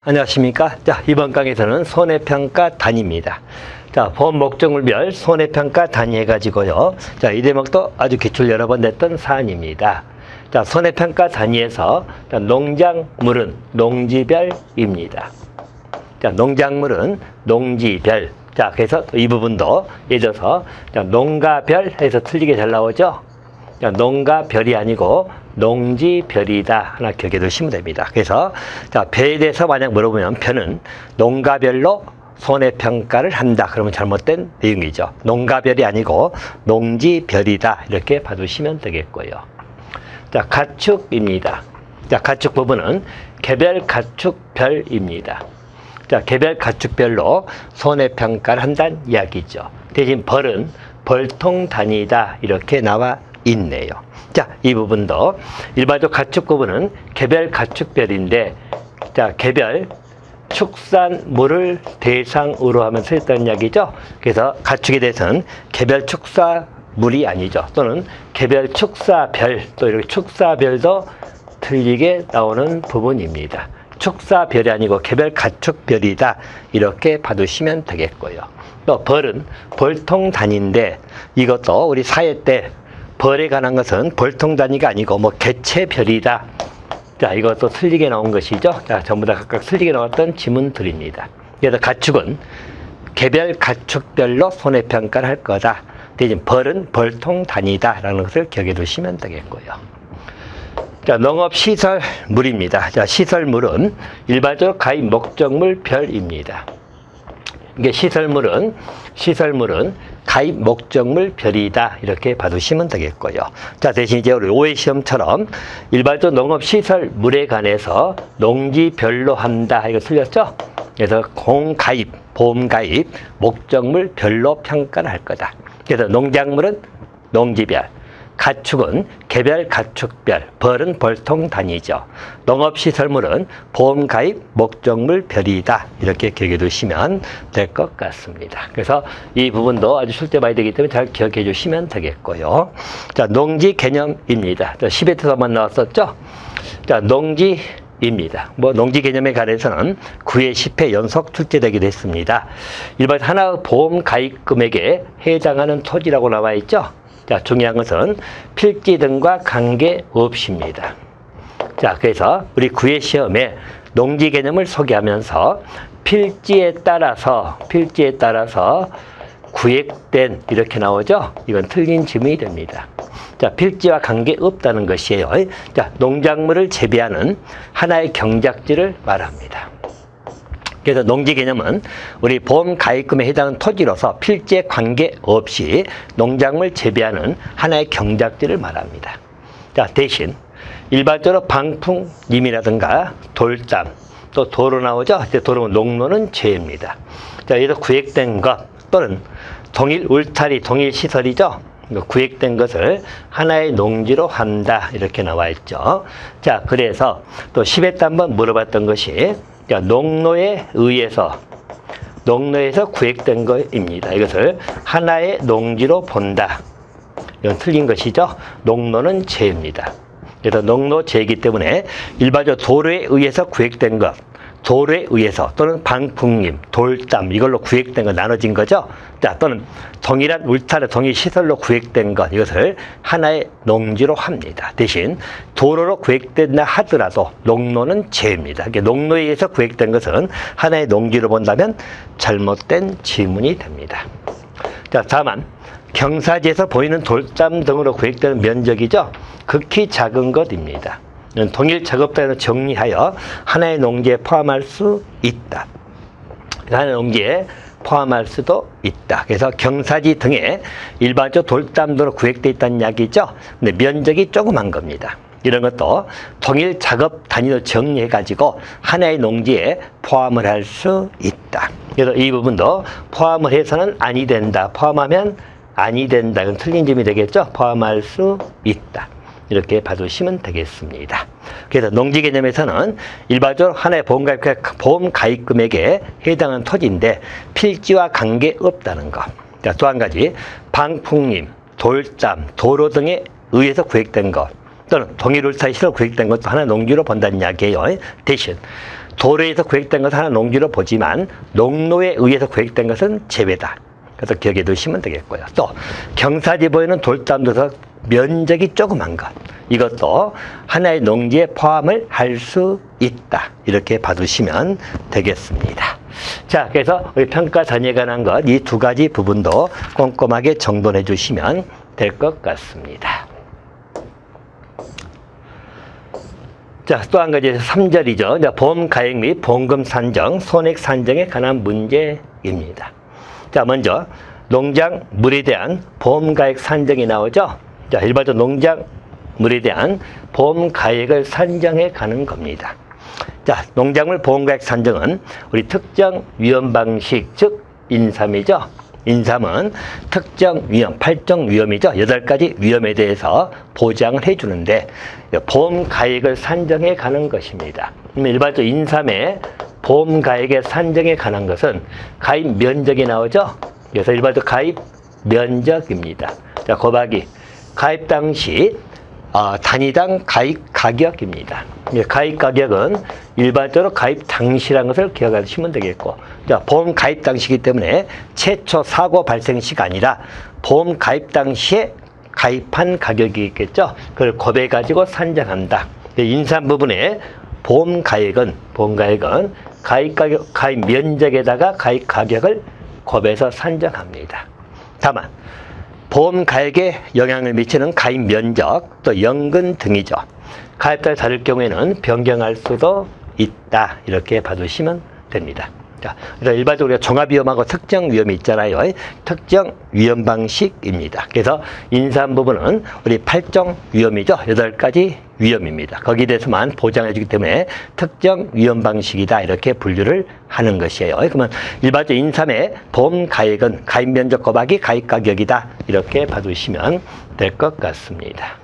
안녕하십니까. 자, 이번 강의에서는 손해평가 단위입니다. 자, 보험 목적물별 손해평가 단위 해가지고요. 자, 이 대목도 아주 기출 여러 번 냈던 사안입니다. 자, 손해평가 단위에서 자, 농작물은 농지별입니다. 자, 농작물은 농지별. 자, 그래서 이 부분도 예를 들어서 자, 농가별 해서 틀리게 잘 나오죠. 자, 농가별이 아니고 농지별이다. 하나 기억해 두시면 됩니다. 그래서 자, 배에 대해서 만약 물어보면 편은 농가별로 손해평가를 한다. 그러면 잘못된 내용이죠. 농가별이 아니고 농지별이다. 이렇게 봐두시면 되겠고요. 자, 가축입니다. 자, 가축 부분은 개별 가축별입니다. 자, 개별 가축별로 손해평가를 한다는 이야기죠. 대신 벌은 벌통 단위다. 이렇게 나와 있네요. 자, 이 부분도 일반적 가축 구분은 개별 가축별인데, 자, 개별 축산물을 대상으로 하면서 했다는 이야기죠. 그래서 가축에 대해서는 개별 축사물이 아니죠. 또는 개별 축사별, 또 이렇게 축사별도 틀리게 나오는 부분입니다. 축사별이 아니고 개별 가축별이다. 이렇게 봐두시면 되겠고요. 또 벌은 벌통 단위인데, 이것도 우리 사회 때 벌에 관한 것은 벌통 단위가 아니고 뭐 개체별이다. 자, 이것도 틀리게 나온 것이죠. 자, 전부 다 각각 틀리게 나왔던 지문들입니다. 그래서 가축은 개별 가축별로 손해평가를 할 거다. 대신 벌은 벌통 단위다라는 것을 기억해 두시면 되겠고요. 자, 농업시설물입니다. 자, 시설물은 일반적으로 가입 목적물별입니다. 이게 시설물은 가입 목적물 별이다. 이렇게 봐두시면 되겠고요. 자, 대신 이제 우리 오해시험처럼 일반적으로 농업시설물에 관해서 농지별로 한다. 이거 틀렸죠? 그래서 공가입, 보험가입, 목적물 별로 평가를 할 거다. 그래서 농작물은 농지별, 가축은 개별 가축별, 벌은 벌통 단위죠. 농업시설물은 보험가입 목적물 별이다. 이렇게 기억해 두시면 될 것 같습니다. 그래서 이 부분도 아주 실제 봐야 되기 때문에 잘 기억해 주시면 되겠고요. 자, 농지 개념입니다. 10회에서만 나왔었죠? 자, 농지입니다. 뭐 농지 개념에 관해서는 9회 10회 연속 출제되기도 했습니다. 일반 하나의 보험 가입 금액에 해당하는 토지라고 나와 있죠? 자, 중요한 것은 필지 등과 관계없습니다. 자, 그래서 우리 9회 시험에 농지 개념을 소개하면서 필지에 따라서 구획된 이렇게 나오죠? 이건 틀린 지문이 됩니다. 자, 필지와 관계없다는 것이에요. 자, 농작물을 재배하는 하나의 경작지를 말합니다. 그래서 농지 개념은 우리 보험 가입금에 해당하는 토지로서 필지에 관계없이 농작물 재배하는 하나의 경작지를 말합니다. 자, 대신 일반적으로 방풍림이라든가 돌담, 또 도로 나오죠? 도로는 농로는 죄입니다. 자, 여기서 구획된 것 또는 동일 울타리, 동일 시설이죠? 구획된 것을 하나의 농지로 한다. 이렇게 나와 있죠. 자, 그래서 또 10회 때 한번 물어봤던 것이 농로에 의해서 구획된 것입니다. 이것을 하나의 농지로 본다. 이건 틀린 것이죠. 농로는 죄입니다. 그래서 농로 죄이기 때문에 일반적으로 도로에 의해서 구획된 것, 도로에 의해서 또는 방풍림, 돌담 이걸로 구획된 것 나눠진 거죠. 자, 또는 동일한 울타리, 동일 시설로 구획된 것 이것을 하나의 농지로 합니다. 대신 도로로 구획된다 하더라도 농로는 죄입니다. 농로에 의해서 구획된 것은 하나의 농지로 본다면 잘못된 지문이 됩니다. 자, 다만 경사지에서 보이는 돌담 등으로 구획되는 면적이죠. 극히 작은 것입니다. 동일 작업단으로 정리하여 하나의 농지에 포함할 수 있다. 하나의 농지에 포함할 수도 있다. 그래서 경사지 등에 일반적으로 돌담 등으로 구획되어 있다는 이야기죠. 근데 면적이 조그만 겁니다. 이런 것도 동일 작업 단위로 정리해가지고 하나의 농지에 포함을 할 수 있다. 그래서 이 부분도 포함을 해서는 아니 된다. 포함하면 아니 된다. 이건 틀린 점이 되겠죠. 포함할 수 있다. 이렇게 봐두시면 되겠습니다. 그래서 농지 개념에서는 일반적으로 하나의 보험 가입 금액에 해당하는 토지인데 필지와 관계없다는 것. 자, 또 한 가지 방풍림, 돌담, 도로 등에 의해서 구획된 것 또는 동일 울타리 시설 구획된 것도 하나의 농지로 본다는 이야기예요. 대신 도로에서 구획된 것은 하나 농지로 보지만 농로에 의해서 구획된 것은 제외다. 그래서 기억해 두시면 되겠고요. 또 경사지보에는 돌담도서 면적이 조그만 것, 이것도 하나의 농지에 포함을 할 수 있다. 이렇게 봐두시면 되겠습니다. 자, 그래서 우리 평가 단위에 관한 것, 이 두 가지 부분도 꼼꼼하게 정돈해 주시면 될 것 같습니다. 자, 또 한 가지 3절이죠. 보험 가액 및 보험금 산정, 손익 산정에 관한 문제입니다. 자, 먼저 농장 물에 대한 보험 가액 산정이 나오죠. 자, 일반적으로 농장 물에 대한 보험 가액을 산정해 가는 겁니다. 자, 농작물 보험 가액 산정은 우리 특정 위험 방식, 즉 인삼이죠. 인삼은 특정 위험, 8종 위험이죠. 8가지 위험에 대해서 보장을 해주는데 보험 가액을 산정해 가는 것입니다. 일반적으로 인삼의 보험 가액의 산정에 관한 것은 가입 면적이 나오죠. 그래서 일반적으로 가입 면적입니다. 자, 곱하기 가입 당시 단위당 가입 가격입니다. 가입 가격은 일반적으로 가입 당시라는 것을 기억하시면 되겠고, 자, 보험 가입 당시이기 때문에 최초 사고 발생 시가 아니라 보험 가입 당시에 가입한 가격이 있겠죠. 그걸 곱해 가지고 산정한다. 인삼 부분에 보험 가액은 가입 가격, 가입 면적에다가 가입 가격을 곱해서 산정합니다. 다만 보험 가액에 영향을 미치는 가입 면적, 또 연금 등이죠. 가입자가 다를 경우에는 변경할 수도 있다. 이렇게 봐두시면 됩니다. 자, 그래서 일반적으로 우리가 종합위험하고 특정 위험이 있잖아요. 특정 위험 방식입니다. 그래서 인삼 부분은 우리 8종 위험이죠. 8가지 위험입니다. 거기에 대해서만 보장해 주기 때문에 특정 위험 방식이다. 이렇게 분류를 하는 것이에요. 그러면 일반적으로 인삼의 보험 가액은 가입 면적 곱하기 가입 가격이다. 이렇게 봐두시면 될 것 같습니다.